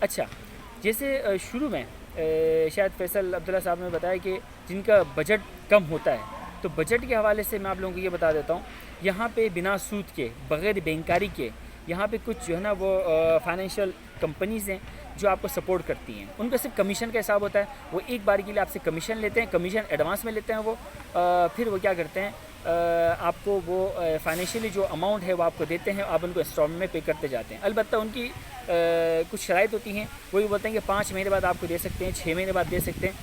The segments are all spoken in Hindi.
अच्छा, जैसे शुरू में शायद फैसल अब्दुल्ला साहब ने बताया कि जिनका बजट कम होता है, तो बजट के हवाले से मैं आप लोगों को ये बता देता हूँ, यहाँ पे बिना सूद के, बग़ैर बैंकारी के, यहाँ पे कुछ जो है ना वो फाइनेंशियल कंपनीज़ हैं जो आपको सपोर्ट करती हैं। उनका सिर्फ कमीशन का हिसाब होता है, वो एक बार के लिए आपसे कमीशन लेते हैं, कमीशन एडवांस में लेते हैं वो। फिर वो क्या करते हैं, आपको वो फाइनेंशियली जो अमाउंट है वो आपको देते हैं, आप उनको इंस्टॉलमेंट में पे करते जाते हैं। अलबत्ता उनकी कुछ शराइत होती हैं, वो ये बोलते हैं कि 5 महीने बाद आपको दे सकते हैं, 6 महीने बाद दे सकते हैं।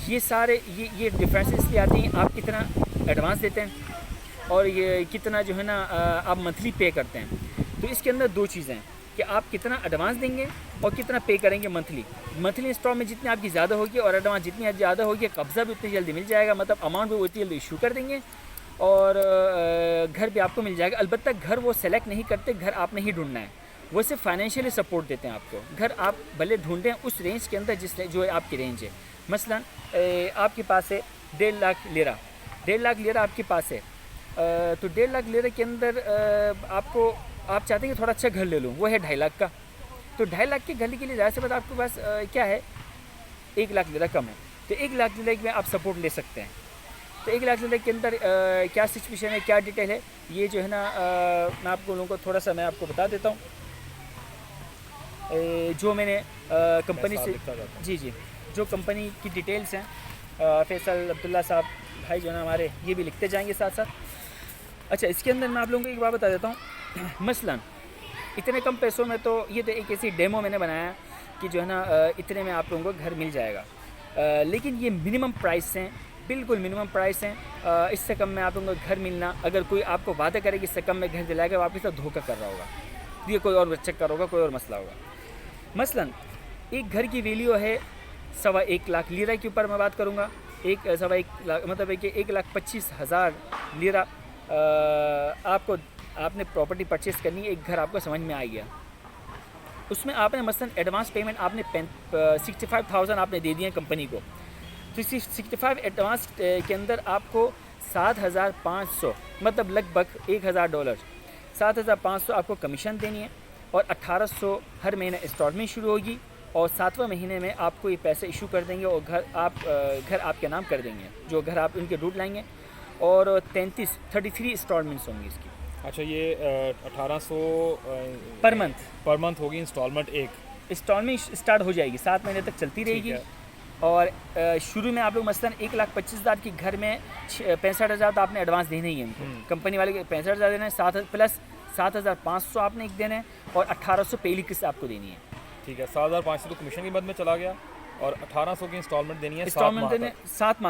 ये सारे ये डिफरेंस इसलिए आती हैं, आप कितना एडवांस देते हैं और ये कितना जो है ना आप मंथली पे करते हैं। तो इसके अंदर दो चीज़ें हैं कि आप कितना एडवांस देंगे और कितना पे करेंगे मंथली इंस्टॉलमेंट जितनी आपकी ज़्यादा होगी और एडवांस जितनी ज़्यादा होगी, कब्ज़ा भी उतनी जल्दी मिल जाएगा, मतलब अमाउंट भी उतनी जल्दी इशू कर देंगे और घर भी आपको मिल जाएगा। अलबत्ता घर वो सेलेक्ट नहीं करते, घर आपने ही ढूंढना है, वो सिर्फ फाइनेंशियली सपोर्ट देते हैं आपको। घर आप भले ढूंढें उस रेंज के अंदर जो है आपकी रेंज है। मसलन आपके पास है 1.5 लाख लिरा, 1.5 लाख लिरा आपके पास है, तो 1.5 लाख लिरा के अंदर आपको, आप चाहते हैं कि थोड़ा अच्छा घर ले लूँ, वो है 2.5 लाख का। तो 2.5 लाख के घर के लिए ज़्यादा से बात आपके पास क्या है, 1 लाख लिरा कम है, तो 1 लाख लिरा में आप सपोर्ट ले सकते हैं। तो 1 लाख लिरा के अंदर क्या सिचुएशन है, क्या डिटेल है, ये जो है ना मैं आपको लोगों को थोड़ा सा मैं आपको बता देता हूँ। जो मैंने कंपनी से जी जो कंपनी की डिटेल्स हैं, फैसल अब्दुल्ला साहब भाई जो है ना हमारे, ये भी लिखते जाएंगे साथ साथ। अच्छा, इसके अंदर मैं आप लोगों को एक बात बता देता हूँ। मसलन इतने कम पैसों में, तो ये तो एक ऐसी डेमो मैंने बनाया कि जो है ना इतने में आप लोगों को घर मिल जाएगा, लेकिन ये मिनिमम प्राइस हैं, बिल्कुल मिनिमम प्राइस हैं। इससे कम में आप लोगों को घर मिलना, अगर कोई आपको वादा करे कि इससे कम में घर दिलाएगा, वो आपके साथ धोखा कर रहा होगा, ये कोई और चक्कर होगा, कोई और मसला होगा। मसलन एक घर की वैल्यू है 1.25 लाख लिरा के ऊपर मैं बात करूँगा, 1.25 लाख मतलब है कि 1,25,000 लिरा आपने प्रॉपर्टी परचेज़ करनी है। एक घर आपको समझ में आ गया, उसमें आपने मसलन एडवांस पेमेंट आपने 65,000 आपने दे दिए कंपनी को, तो 65 एडवांस के अंदर आपको 7,500 मतलब लगभग $1,000 7,500 आपको कमीशन देनी है और 1,800 हर महीने इंस्टॉलमेंट शुरू होगी और 7वें महीने में आपको ये पैसे इशू कर देंगे और घर आपके नाम कर देंगे, जो घर आप उनके ढूंढ लाएंगे, और 33 इंस्टॉलमेंट्स होंगी इसकी। अच्छा, ये 1,800 पर मंथ होगी इंस्टॉलमेंट, एक इंस्टॉलमेंट स्टार्ट हो जाएगी, 7 महीने तक चलती रहेगी। और शुरू में आप लोग मसलन 1,25,000 की घर में 65,000 तो आपने एडवांस देने ही है उनको, कंपनी वाले के 65,000 देना है, 7 प्लस 7,500 आपने एक देना है और 1,800 पहली किस्त आपको देनी है। ठीक है, 7,500 तो कमीशन की मद में चला गया और 1,800 की इंस्टॉलमेंट देनी है, 7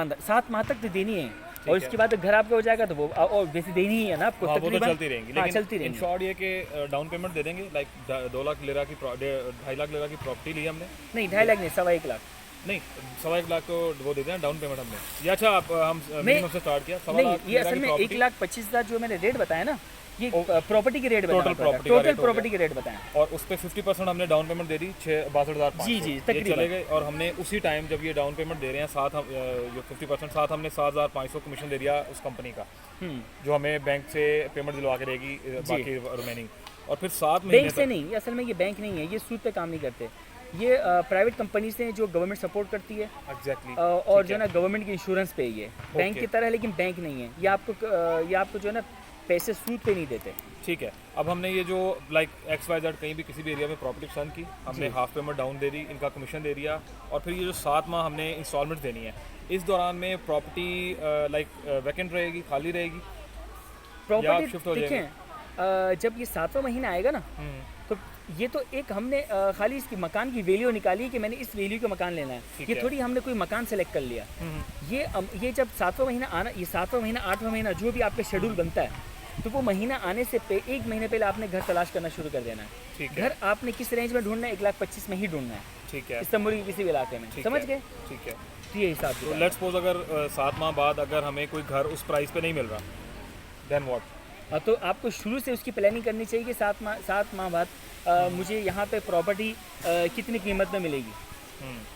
माह तक तो देनी है, और इसके बाद घर आपका हो जाएगा तो वो और वैसे देनी ही है ना आपको, वो तो चलती रहेंगी। लेकिन चलती रहेंगी। इन शॉर्ट ये कि डाउन पेमेंट दे देंगे, लाइक 2 लाख लिरा की 2.5 लाख लिरा की प्रॉपर्टी ली हमने, नहीं 2.5 लाख नहीं, 1.25 लाख नहीं 1.25 लाख तो वो दे दें डाउन पेमेंट हमने। ये अच्छा, आप हम मिनिमम से स्टार्ट किया 1.25 लाख। ये असल में 1,25,000 जो मैंने रेट बताया ना, ये प्रॉपर्टी के रेट टोटल प्रॉपर्टी के रेट बताएं, और उस पर 50% हमने डाउन पेमेंट दे दी 62,500। जी तकरीबन चले गए, और हमने उसी टाइम जब ये डाउन पेमेंट दे रहे हैं साथ हम जो 50% साथ हमने 7,500 कमीशन दे दिया उस कंपनी का, जो हमें बैंक से पेमेंट दिलवा के देगी बाकी रिमेनिंग। और फिर 7 महीने बैंक से नहीं, असल में ये बैंक नहीं है, ये सूद पे काम नहीं करते, ये प्राइवेट कंपनीज हैं जो गवर्नमेंट सपोर्ट करती है। एग्जैक्टली। और जो है ना गवर्नमेंट की इंश्योरेंस पे ही है, बैंक की तरह, लेकिन बैंक नहीं है। ये आपको जो है ना पैसे सूद पे नहीं देते। ठीक है, अब हमने ये जो लाइक XYZ कहीं भी किसी भी एरिया में प्रॉपर्टी पसंद की, हमने हाफ पेमेंट डाउन दे दी, इनका कमीशन दे दिया, और फिर ये जो 7 माह हमने इंस्टॉलमेंट देनी है, इस दौरान में प्रॉपर्टी लाइक वैकेंट रहेगी, खाली रहेगी, प्रॉपर्टी शिफ्ट हो जाएगी। जब ये 7वां महीना आएगा ना, तो ये तो एक हमने खाली इसकी मकान की वैल्यू निकाली कि मैंने इस वैल्यू का मकान लेना है, ये थोड़ी हमने कोई मकान सेलेक्ट कर लिया। ये जब 7वां महीना आना, ये 7वां महीना 8वां महीना जो भी आपका शेड्यूल बनता है, तो वो महीना आने से 1 महीने पहले आपने घर तलाश करना शुरू कर देना है। ठीक है, घर आपने किस रेंज में ढूंढना है, 1,25,000 में ही ढूंढना है। ठीक है, इस्तांबुल के किसी भी इलाके में, समझ गए? ठीक है, तो ये हिसाब तो लेट्स सपोज अगर 7 माह बाद अगर हमें कोई घर उस प्राइस पे नहीं मिल रहा, देन व्हाट? तो आपको शुरू से उसकी प्लानिंग करनी चाहिए कि 7 माह बाद मुझे यहाँ पे प्रॉपर्टी कितनी कीमत में मिलेगी,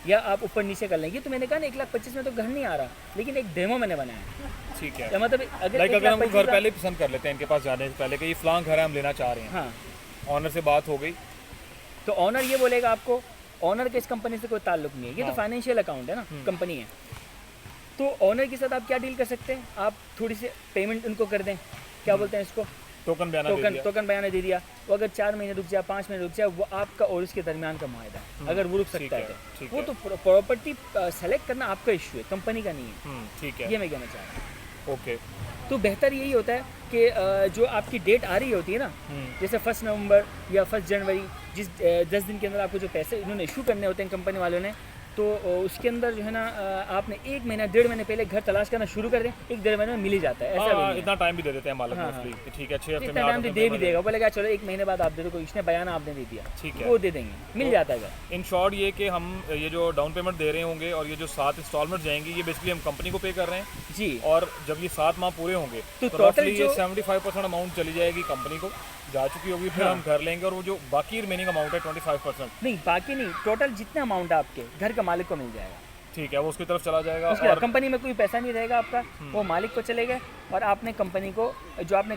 या आप ऊपर नीचे कर लेंगे। तो मैंने कहा ना 1,25,000 में तो घर नहीं आ रहा, लेकिन एक डेमो मैंने बनाया। ठीक है, मतलब अगर हम घर पहले पसंद कर लेते हैं इनके पास जाने से पहले कि ये फलां घर है हम लेना चाह रहे हैं, हाँ, ऑनर से बात हो गई, तो ऑनर ये बोलेगा आपको ऑनर का इस कंपनी से कोई ताल्लुक नहीं है, ये तो हाँ। फाइनेंशियल अकाउंट है ना, कंपनी है। तो ऑनर के साथ आप क्या डील कर सकते हैं, आप थोड़ी सी पेमेंट उनको कर दें, क्या बोलते हैं इसको, टोकन बयाना दे दिया। टोकन बयाना दे दिया। वो अगर 4 महीने रुक जाए, 5 महीने रुक जाए, वो आपका और उसके दरमियान का मुआहदा है, अगर वो रुक सकता है ठीक तो। वो है। तो प्रॉपर्टी सेलेक्ट करना आपका इशू है, कंपनी का नहीं है। ठीक है, ये मैं कहना चाह रहा हूँ। ओके। तो बेहतर यही होता है कि जो आपकी डेट आ रही होती है ना, जैसे 1 नवंबर या 1 जनवरी, जिस 10 दिन के अंदर आपको जो पैसे इन्होंने इशू करने होते हैं कंपनी वालों ने, तो उसके अंदर जो है ना आपने 1 महीना 1.5 महीने पहले घर तलाश करना शुरू कर दें, 1-1.5 महीने में मिल ही जाता है। ऐसा भी नहीं है। इतना टाइम भी दे देते हैं मालिक हाँ, मोस्टली कि ठीक है 6 हफ्ते इतना में टाइम दे भी देगा, बोलेगा चलो 1 महीने बाद आप दे दो, कोई इसने बयान आपने दे दिया, ठीक है। वो दे देंगे, मिल जाता है घर। इन शॉर्ट ये कि हम ये जो डाउन पेमेंट दे रहे होंगे और ये जो 7 इंस्टॉलमेंट जाएंगी, ये बेसिकली हम कंपनी को पे कर रहे हैं जी। और जब ये 7 माह पूरे होंगे तो तो total roughly ये जो- 75% अमाउंट चली जाएगी कंपनी को, जा चुकी होगी, फिर हाँ। हम घर लेंगे और वो जो बाकी रिमेनिंग अमाउंट है 25%, नहीं, बाकी नहीं, टोटल जितना अमाउंट है आपके घर का मालिक को मिल जाएगा। ठीक है, वो उसकी तरफ चला जाएगा। उसके और कंपनी में कोई पैसा नहीं रहेगा आपका, वो मालिक को चलेगा। और आपने कंपनी को जो आपने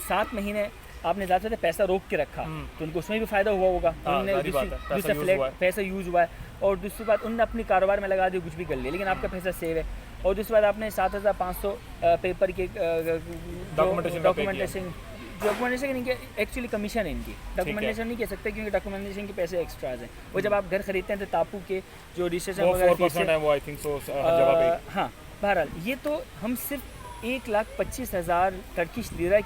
7 महीने आपने ज़्यादा से पैसा रोक के रखा, तो उनको उसमें भी फ़ायदा हुआ होगा, उन्होंने जाहिर बात है, पैसा दूसरा use फ्लैट हुआ है। पैसा यूज़ हुआ है। और दूसरी बात, उन्होंने अपनी कारोबार में लगा दिया, कुछ भी कर लिया, लेकिन आपका पैसा सेव है। और दूसरी बात, आपने 7,500 पेपर के डॉक्यूमेंटेशन इनके एक्चुअली कमीशन है इनकी, डॉक्यूमेंटेशन नहीं कह सकते क्योंकि डॉक्यूमेंटेशन के पैसे एक्स्ट्राज हैं। वो जब आप घर खरीदते हैं तो तापू के जो रजिस्ट्रेशन वो वगैरह 4% है, वो आई थिंक सो जगह पे। हाँ, बहरहाल ये तो हम सिर्फ 1,25,000 टर्किश लिरा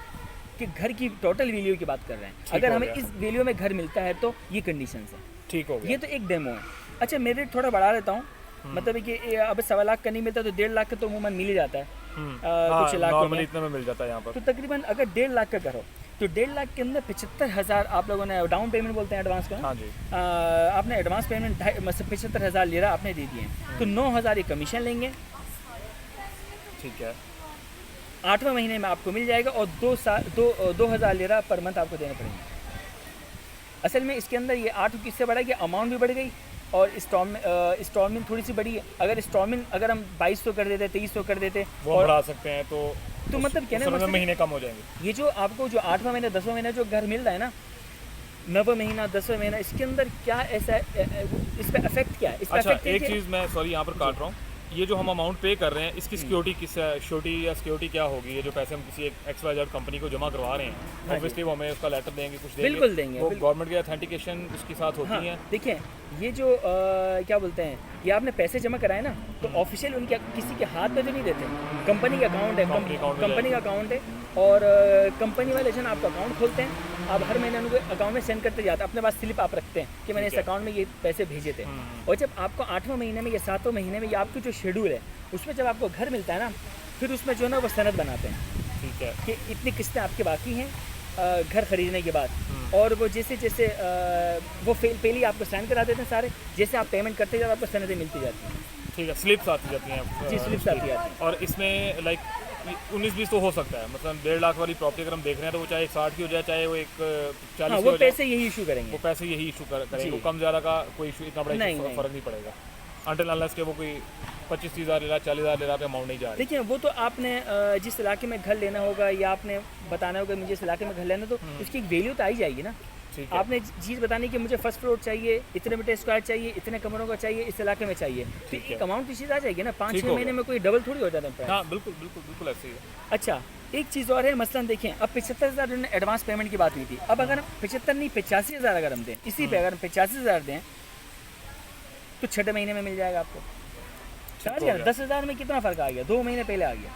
के घर की टोटल वैल्यू की बात कर रहे हैं। अगर हो हमें गया। इस वैल्यू में घर मिलता है तो ये कंडीशंस है। ठीक हो ये गया। तो एक डेमो है। अच्छा, मैं रेट थोड़ा बढ़ा देता हूँ, मतलब कि अब 1.25 लाख का नहीं मिलता तो 1.5 लाख का तो अमूमन मिल ही जाता है, कुछ लाख नॉर्मली इतने में मिल जाता है यहाँ पर। तो तकरीबन अगर 1.5 लाख का करो तो 1.5 लाख के अंदर 75,000 आप लोगों ने डाउन पेमेंट बोलते हैं एडवांस का, हाँ जी। आपने एडवांस पेमेंट 75,000 लिरा आपने दे दिए हैं, तो 9,000 ये कमीशन लेंगे, ठीक है। 8वें महीने में आपको मिल जाएगा और 2,000 लिरा पर मंथ आपको देने पड़ेंगे। असल में इसके अंदर ये 8 किससे बढ़ा गया, अमाउंट भी बढ़ गई और इंस्टॉलमेंट थोड़ी सी बढ़ी है। अगर इंस्टॉलमेंट अगर हम 2,200 कर देते, 2,300 कर देते, वो और बढ़ा सकते हैं तो मतलब कहने का उसमें मतलब महीने कम हो जाएंगे। ये जो आपको जो 8वां महीना 10वां महीना जो घर मिल रहा है ना, 9वां महीना 10वां महीना, इसके अंदर क्या ऐसा इस पे इफेक्ट क्या है? इस पे अच्छा, इफेक्ट एक चीज़ मैं सॉरी यहाँ पर काट रहा हूँ, ये जो हम अमाउंट पे कर रहे हैं इसकी सिक्योरिटी सिक्योरिटी क्या होगी? ये जो पैसे हम किसी एक XYZ कंपनी को जमा करवा रहे हैं, ऑब्वियसली वो हमें उसका लेटर देंगे, कुछ देंगे, बिल्कुल देंगे, वो बिल्कुल। गवर्नमेंट की ऑथेंटिकेशन उसके साथ होती हाँ, है। देखिए ये जो क्या बोलते हैं, ये आपने पैसे जमा कराए ना, तो ऑफिशियल उनके किसी के हाथ में तो नहीं देते, कंपनी का अकाउंट है, कंपनी account में कंपनी का अकाउंट है, और कंपनी वाले जो है ना आपका अकाउंट खोलते हैं, आप हर महीने उनको अकाउंट में सेंड करते जाते हैं, अपने पास स्लिप आप रखते हैं कि मैंने इस अकाउंट में ये पैसे भेजे थे। और जब आपको 8वें महीने में या 7वें महीने में ये आपकी जो शेड्यूल है उसमें जब आपको घर मिलता है ना, फिर उसमें जो है ना वो सनद बनाते हैं ठीक है। कि इतनी किस्तें आपकी बाकी हैं घर खरीदने के बाद, और वो जैसे जैसे वो पहले ही आपको साइन करा देते हैं सारे, जैसे आप पेमेंट करते जाते आपको सनदें मिलती जाती हैं। ठीक है, स्लिप्स आती जाती हैं। जी, स्लिप्स आती जाती हैं। और इसमें लाइक 19-20 तो हो सकता है, मतलब 1.5 लाख वाली प्रॉपर्टी अगर हम देख रहे हैं तो वो चाहे 60 की हो जाए, चाहे वो 40 हाँ, की वो हो जाए, पैसे यही इशू करेंगे। वो पैसे यही इशू करेंगे, जी। वो कम ज़्यादा का कोई इशू इतना बड़ा नहीं, issue नहीं। फर्क नहीं पड़ेगा अंटिल अनलेस के वो कोई 25,000 ले रहा, 40,000 ले रहा पे अमाउंट नहीं जा रही। देखिए वो तो आपने जिस इलाके में घर लेना होगा या आपने बताना होगा मुझे इस इलाके में घर लेना, तो उसकी एक वैल्यू तो आई जाएगी ना। ठीक है। आपने चीज़ बतानी कि मुझे फर्स्ट फ्लोर चाहिए, इतने मीटर स्क्वायर चाहिए, इतने कमरों का चाहिए, इस इलाके में चाहिए, तो ठीक है। एक अमाउंट की चीज़ आ जाएगी ना। 5-6 ठीक हो महीने गया। में कोई डबल थोड़ी हो जाता है प्राइस। हाँ, बिल्कुल बिल्कुल बिल्कुल ऐसे ही है। अच्छा, एक चीज़ और है, मसलन देखें अब 75,000 उन्होंने एडवांस पेमेंट की बात हुई थी, अब अगर हम 75 नहीं 85,000 अगर हम दें, इसी पे अगर हम 85,000 दें तो 6 महीने में मिल जाएगा आपको। समझ हो गया? गया। 10,000 में कितना फ़र्क आ गया, 2 महीने पहले आ गया।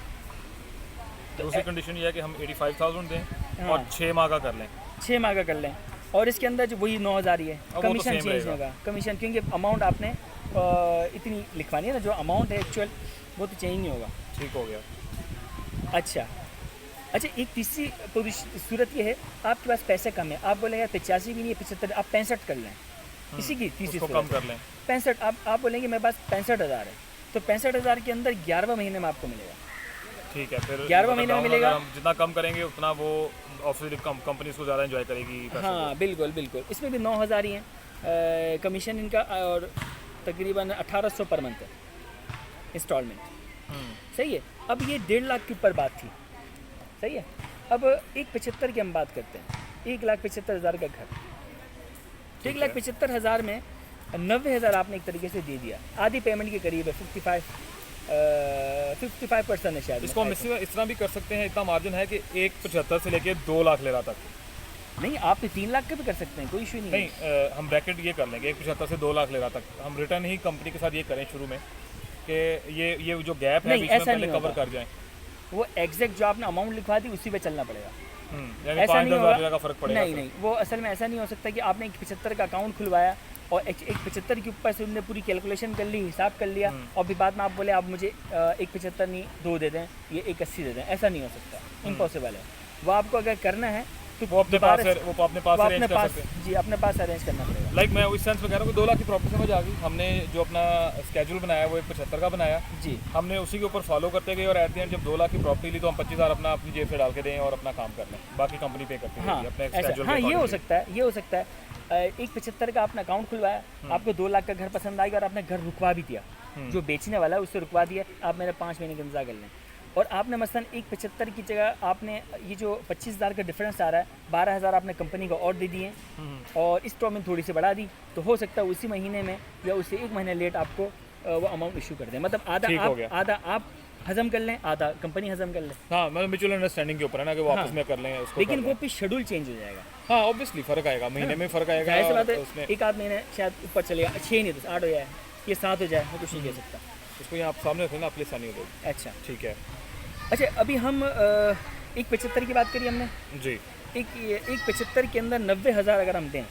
दूसरी कंडीशन ये है कि हम 85,000 दें हाँ। और 6 माह का कर लें। 6 माह का कर लें, और इसके अंदर जो वही 9,000 ही है, वो तो कमीशन same चेंज रहेगा। होगा, कमीशन, क्योंकि अमाउंट आपने इतनी लिखवानी है ना, जो अमाउंट है एक्चुअल वो तो चेंज नहीं होगा। ठीक हो गया। अच्छा, एक तीसरी सूरत ये है, आपके पास पैसे कम है, आप बोलेंगे 85 भी नहीं है 75, आप 65 कर लें, इसी की तीसरी उसको सूरत कम कर लें। 65, आप बोलेंगे मेरे पास 65,000 है, तो 65,000 के अंदर 11वें महीने में आपको मिलेगा। ठीक है, फिर 11वें महीने में down मिलेगा। अगर हम जितना कम करेंगे उतना वो ऑब्वियसली कंपनी उसको ज़्यादा एंजॉय करेगी पैसों हाँ, बिल्कुल बिल्कुल, इसमें भी 9,000 ही हैं कमीशन इनका, और तकरीबन 1,800 पर मंथ है इंस्टॉलमेंट। को। सही है। अब ये 1.5 लाख के ऊपर बात थी, सही है। अब 1,75,000 की हम बात करते हैं, 1,75,000 का घर, तो 1,75,000 में 90,000 आपने एक तरीके से दे दिया, आधी पेमेंट के करीब है, 55% है शायद। इसको हम इस तरह भी कर सकते हैं, इतना मार्जिन है कि 1,75 से लेके 2 लाख लेरा तक। नहीं, आप 3 लाख का भी कर सकते हैं, कोई इशू नहीं नहीं, हम ब्रैकेट ये कर लेंगे 1,75 से 2 लाख लेरा तक। हम रिटर्न ही कंपनी के साथ ये करें शुरू में कि ये जो गैप है बीच में पहले कवर कर जाएं। वो एग्जैक्ट जो आपने अमाउंट लिखवा दी उसी पे चलना पड़ेगा, यानी 5-10,000 का फर्क पड़ेगा। नहीं, वो असल में ऐसा नहीं हो सकता कि आपने 1,75 का अकाउंट खुलवाया और 1,75 के ऊपर से उन्होंने पूरी कैलकुलेशन कर ली, हिसाब कर लिया, और फिर बाद में आप बोले आप मुझे 1,75 नहीं 2 दे दें, ये 1,80 दे दें, ऐसा नहीं हो सकता, इम्पॉसिबल है। वो आपको अगर करना है तो वो अपने पास अरेंज कर सकते हैं। जी, अपने पास अरेंज करना पड़ेगा। लाइक मैं इस सेंस में कह रहा हूँ कि 2 लाख की प्रॉपर्टी समझ आ गई। हमने जो अपना स्केड्यूल बनाया वो 1,75 का बनाया जी, हमने उसी के ऊपर फॉलो करते गए, और एट द एंड जब 2 लाख की प्रॉपर्टी ली तो हम 25,000 अपनी जेब से डाल के दें और अपना काम कर लें, बाकी कंपनी पे करती है अपने स्केड्यूल। हाँ, ये हो सकता है। 1,75 का आपने अकाउंट खुलवाया, आपको 2 लाख का घर पसंद आएगा और आपने घर रुकवा भी दिया, जो बेचने वाला है उससे रुकवा दिया, आप मेरे 5 महीने का इंतजार कर लें, और आपने मसलन 1,75 की जगह आपने ये जो 25,000 का डिफरेंस आ रहा है, 12,000 आपने कंपनी को और दे दिए और इंस्टॉलमेंट थोड़ी सी बढ़ा दी, तो हो सकता है उसी महीने में या उससे 1 महीने लेट आपको वो अमाउंट इशू कर दें। मतलब आधा आप हजम कर लें, आधा कंपनी हजम कर ले। हाँ, मतलब म्यूचुअल अंडरस्टैंडिंग के ऊपर है ना कि वो आपस में कर लें उसको, लेकिन वो फिर शेड्यूल चेंज हो जाएगा। हाँ, ऑब्वियसली फ़र्क आएगा, महीने में फ़र्क आएगा। ऐसी बात है, एक आध महीने शायद ऊपर चलेगा, 6 नहीं तो 8 हो जाए, ये 7 हो जाए, मैं कुछ नहीं कह सकता। उसको यहाँ आप सामने रखें ना, आप आसानी हो जाएगी। अच्छा, ठीक है। अच्छा, अभी हम 1,75 की बात करिए हमने जी। 1,75 के अंदर 90,000 अगर हम दें,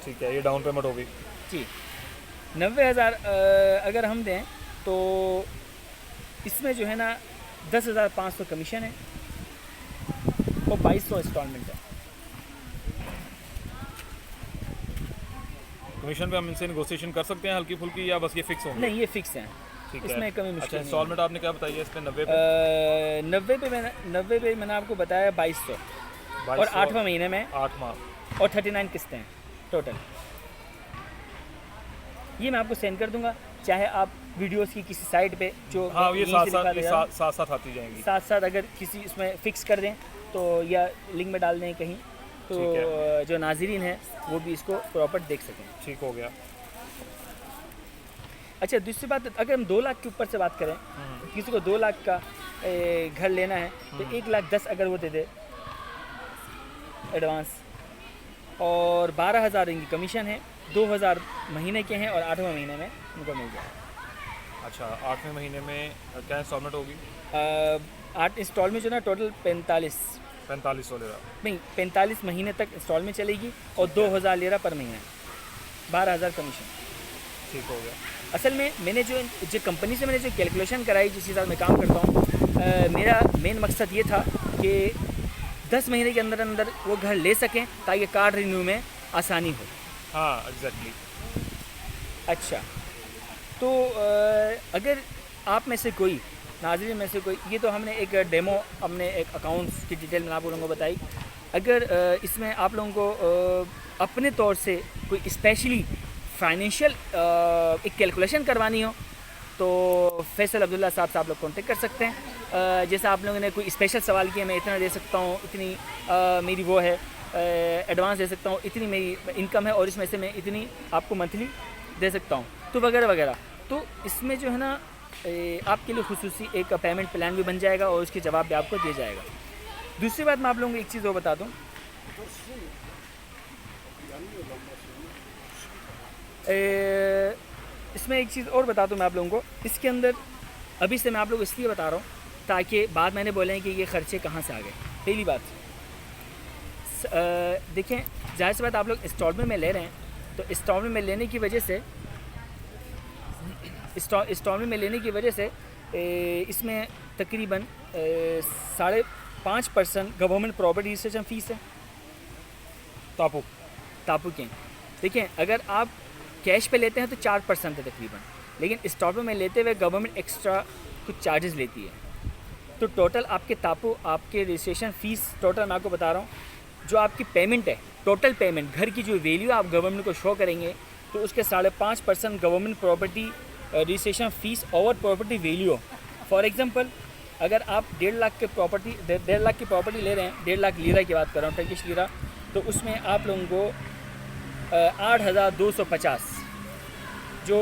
ठीक है, ये डाउन पेमेंट होगी जी, 90,000 अगर हम दें तो इसमें जो है ना 10,500 कमीशन है और 2,200 इंस्टॉलमेंट है। कमीशन पे हम इनसे नेगोशिएशन कर सकते हैं हल्की फुल्की, या बस ये फिक्स होंगे? नहीं, ये फिक्स है, इसमें कमी मुश्किल। अच्छा, इंस्टॉलमेंट आपने क्या बताई है इस पे? 90 पे मैंने आपको बताया 2,200 और 8वां महीने में 8 माह और 39 किस्तें हैं टोटल। ये मैं आपको सेंड कर दूंगा, चाहे आप वीडियोस की किसी साइट पे जो हाँ, ये साथ आती जाएंगी, साथ अगर किसी उसमें फिक्स कर दें तो, या लिंक में डाल दें कहीं, तो जो नाज़रीन हैं वो भी इसको प्रॉपर देख सकें। ठीक हो गया। अच्छा, दूसरी बात, अगर हम 2 लाख के ऊपर से बात करें, किसी को 2 लाख का घर लेना है तो 1,10,000 अगर वो दे दे एडवांस, और 12,000 इनकी कमीशन है, 2,000 महीने के हैं और 8वें महीने में उनको मिल जाएगा। अच्छा, 8वें महीने में क्या इंस्टॉलमेंट होगी? 8 इंस्टॉलमेंट जो ना टोटल 4500 ले रहा नहीं, 45 महीने तक इंस्टॉलमेंट चलेगी और 2,000 ले रहा पर महीने, 12,000 कमीशन। ठीक हो गया। असल में मैंने जो कंपनी से मैंने जो कैलकुलेशन कराई, जिस हिसाब मैं काम करता हूँ, मेरा मेन मकसद ये था कि 10 महीने के अंदर अंदर वो घर ले सकें ताकि कार्ड रिन्यू में आसानी हो। हाँ, एग्जैक्टली। अच्छा, तो अगर आप में से कोई, नाज़रीन में से कोई, ये तो हमने एक डेमो, हमने एक अकाउंट्स की डिटेल में आप लोगों को बताई, अगर इसमें आप लोगों को अपने तौर से कोई स्पेशली फाइनेंशियल एक कैलकुलेशन करवानी हो तो फैसल अब्दुल्ला साहब से आप लोग कॉन्टेक्ट कर सकते हैं। जैसे आप लोगों ने कोई स्पेशल सवाल किया, मैं इतना दे सकता हूँ, इतनी मेरी वो है एडवांस दे सकता हूँ, इतनी मेरी इनकम है और इसमें से मैं इतनी आपको मंथली दे सकता हूँ, तो वगैरह वगैरह। तो इसमें जो है ना आपके लिए खुसूसी एक पेमेंट प्लान भी बन जाएगा और उसके जवाब भी आपको दिया जाएगा। दूसरी बात, मैं आप लोगों को एक चीज़ और बता दूँ, इसमें एक चीज़ और बता दूँ मैं आप लोगों को, इसके अंदर अभी से मैं आप लोगों को इसलिए बता रहा हूँ ताकि बाद मैंने बोले कि ये खर्चे कहाँ से आ गए। पहली बात, देखें, जाहिर सी बात, आप लोग इंस्टॉलमेंट में ले रहे हैं, तो इंस्टॉलमेंट में लेने की वजह से इसमें तकरीबन 5.5% गवर्नमेंट प्रॉपर्टी रजिस्ट्रेशन फ़ीस है तापू के। देखें, अगर आप कैश पे लेते हैं तो 4% है तकरीबन, लेकिन इंस्टॉलमेंट में लेते हुए गवर्नमेंट एक्स्ट्रा कुछ चार्जेस लेती है। तो टोटल आपके तापू, आपके रजिस्ट्रेशन फ़ीस, टोटल मैं आपको बता रहा हूँ, जो आपकी पेमेंट है, टोटल पेमेंट, घर की जो वैल्यू आप गवर्नमेंट को शो करेंगे, तो उसके 5.5% government property registration fees over property value. For example, अगर आप 1.5 लाख की प्रॉपर्टी ले रहे हैं, 1.5 लाख लीरा की बात कर रहा हूँ, टर्किश लीरा, तो उसमें आप लोगों को 8,250 जो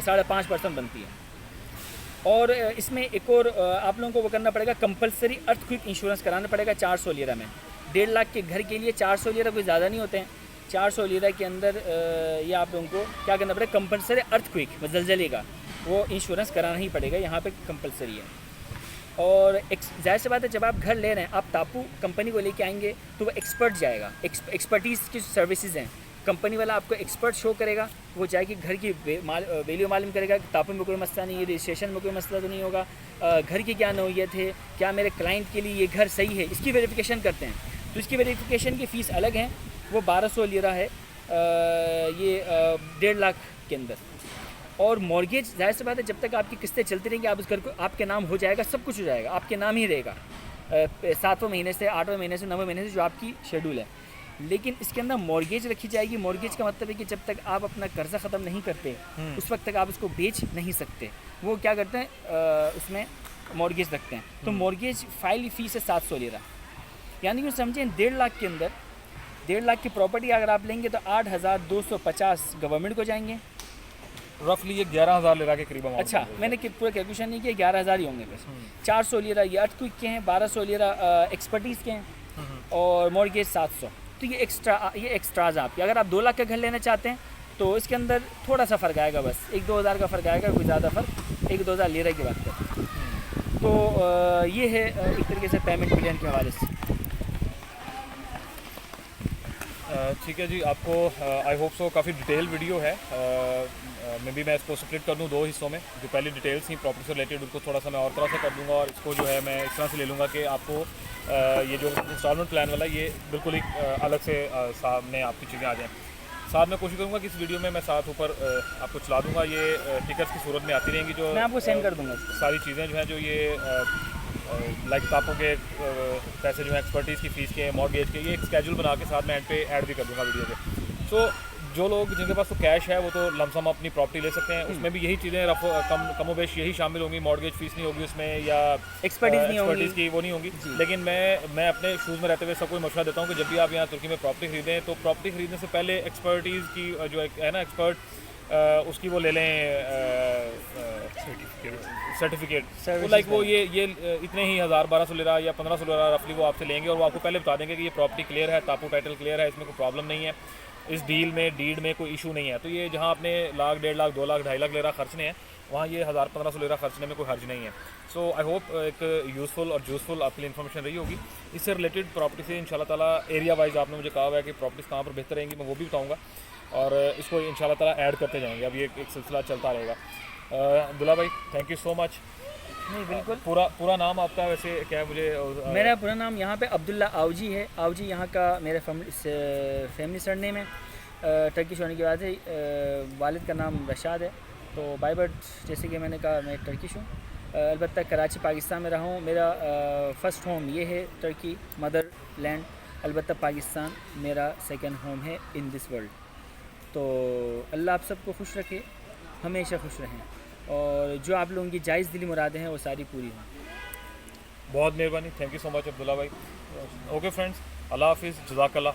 5.5% बनती है। और इसमें एक और आप लोगों को वो करना पड़ेगा, कंपलसरी अर्थक्वेक इंश्योरेंस कराना पड़ेगा 400 लीरा में। 1.5 लाख के घर के लिए 400 लीरा कोई ज़्यादा नहीं होते हैं। 400 लीरा के अंदर ये आप लोगों को क्या करना पड़ेगा, कंपलसरी अर्थक्वेक ज़लज़ले का वो इंश्योरेंस कराना ही पड़ेगा, यहाँ पे कंपलसरी है। और जाहिर सी बात है, जब आप घर ले रहे हैं, आप टापू कंपनी को लेके आएंगे तो वो एक्सपर्ट जाएगा, एक्सपर्टीज़ की सर्विसेज हैं, कंपनी वाला आपको एक्सपर्ट शो करेगा, वो जाएगी घर की वैल्यू मालूम करेगा कि टापू में कोई मसला नहीं है, रजिस्ट्रेशन में कोई मसला तो नहीं होगा, घर की क्या नौइयत है, क्या मेरे क्लाइंट के लिए ये घर सही है, इसकी वेरिफिकेशन करते हैं। तो इसकी वेरिफिकेशन की फ़ीस अलग है, वो 1200 लीरा है ये 1.5 लाख के अंदर। और मॉर्गेज जाहिर सी बात है, जब तक आपकी किस्तें चलती रहेंगी, आप उस घर को आपके नाम हो जाएगा, सब कुछ हो जाएगा, आपके नाम ही रहेगा 7वें महीने से, 8वें महीने से, 9वें महीने से जो आपकी शेड्यूल है। लेकिन इसके अंदर मॉर्गेज रखी जाएगी। मॉर्गेज का मतलब है कि जब तक आप अपना कर्जा ख़त्म नहीं करते उस वक्त तक आप उसको बेच नहीं सकते। वो क्या करते हैं, उसमें मॉर्गेज रखते हैं। तो मॉर्गेज फाइल फ़ीस है 700 लीरा, यानी कि समझें 1.5 लाख के अंदर 1.5 लाख की प्रॉपर्टी अगर आप लेंगे तो 8,250 गवर्नमेंट को जाएंगे, रफली ये 11,000 लीरा के करीब। अच्छा, मैंने पूरा कैलकुलेशन नहीं किया, 11,000 ही होंगे बस। 400 लीरा ये अर्थक्वेक के हैं, 1200 लीरा एक्सपर्टीज़ के हैं और मॉर्गेज 700। तो ये एक्स्ट्राज आपके। अगर आप 2 लाख का घर लेना चाहते हैं तो इसके अंदर थोड़ा सा फ़र्क आएगा, बस 1-2 हज़ार का फ़र्क आएगा, कोई ज़्यादा फ़र्क 1-2 हज़ार लीरा की बात करें तो ये है एक तरीके से पेमेंट प्लान के हवाले से। ठीक है जी, आपको आई होप सो काफ़ी डिटेल वीडियो है। मे बी मैं इसको स्प्लिट कर दूँ 2 हिस्सों में। जो पहले डिटेल्स थी प्रॉपर्टी से रिलेटेड, उनको थोड़ा सा मैं और तरह से कर दूँगा, और इसको जो है मैं इस तरह से ले लूँगा कि आपको ये जो इंस्टॉलमेंट प्लान वाला ये बिल्कुल एक अलग से सामने आपकी चीज़ें आ जाएँ। साथ में कोशिश करूँगा कि इस वीडियो में मैं साथ ऊपर आपको चला दूँगा, ये टिकट्स की सूरत में आती रहेंगी, जो मैं आपको सेंड कर दूँगा। सारी चीज़ें जो हैं, जो ये लाइक टापों के पैसे जो है, एक्सपर्टीज़ की फ़ीस के, मॉर्गेज के, ये एक स्केड्यूल बना के साथ मैं एंड पे ऐड भी कर दूँगा वीडियो पे। सो जो लोग जिनके पास तो कैश है वो तो लमसम अपनी प्रॉपर्टी ले सकते हैं, उसमें भी यही चीज़ें कमोबेश यही शामिल होंगी। मॉर्गेज फीस नहीं होगी उसमें, या एक्सपर्टीज़ की वो नहीं होंगी। लेकिन मैं अपने शूज़ में रहते हुए सबको मशवरा देता हूँ कि जब भी आप यहाँ तुर्की में प्रॉपर्टी खरीदें तो प्रॉपर्टी खरीदने से पहले एक्सपर्टीज़ की जो है ना एक्सपर्ट, उसकी वो ले लें सर्टिफिकेट। तो लाइक वो ये इतने ही 1,000-1,200 लीरा या 1,500 लीरा रफली वो आपसे लेंगे, और वो आपको पहले बता देंगे कि ये प्रॉपर्टी क्लियर है, टापू टाइटल क्लियर है, इसमें कोई प्रॉब्लम नहीं है, इस डीड में कोई इशू नहीं है। तो ये जहाँ आपने लाख, 1.5 लाख, 2 लाख, 2.5 लाख लीरा खर्चने हैं, वहाँ ये 1,000-1,500 लीरा खर्चने में कोई हर्ज नहीं है। सो आई होप एक यूज़फुल और जूसफुल आपके लिए इन्फॉर्मेशन रही होगी। इससे रिलेटेड प्रॉपर्टी से इंशाल्लाह ताला एरिया वाइज आपने मुझे कहा हुआ है कि प्रॉपर्टीज़ कहाँ पर बेहतर रहेंगी, मैं वो भी बताऊँगा, और इसको इंशाल्लाह ताला ऐड करते जाएंगे। अब ये एक सिलसिला चलता रहेगा। अब्दुल्ला भाई, थैंक यू सो मच। नहीं, बिल्कुल। पूरा नाम आपका वैसे क्या है? मुझे मेरा पूरा नाम यहाँ पे अब्दुल्ला आवजी है। आवजी यहाँ का मेरा फैमिली सरनेम है। टर्किश होने की बात है, वालिद का नाम रशाद है। तो बाय बर्थ जैसे कि मैंने कहा, मैं टर्किश हूँ। अलबत्ता कराची पाकिस्तान में रहा हूँ। मेरा फ़र्स्ट होम ये है टर्की, मदर लैंड। अलबत्ता पाकिस्तान मेरा सेकंड होम है इन दिस वर्ल्ड। तो अल्लाह आप सबको खुश रखे, हमेशा खुश रहें, और जो आप लोगों की जायज़ दिली मुरादें हैं वो सारी पूरी हों। बहुत मेहरबानी, thank you so much Abdullah भाई। ओके फ्रेंड्स, अल्लाह हाफिज़, जज़ाकल्लाह।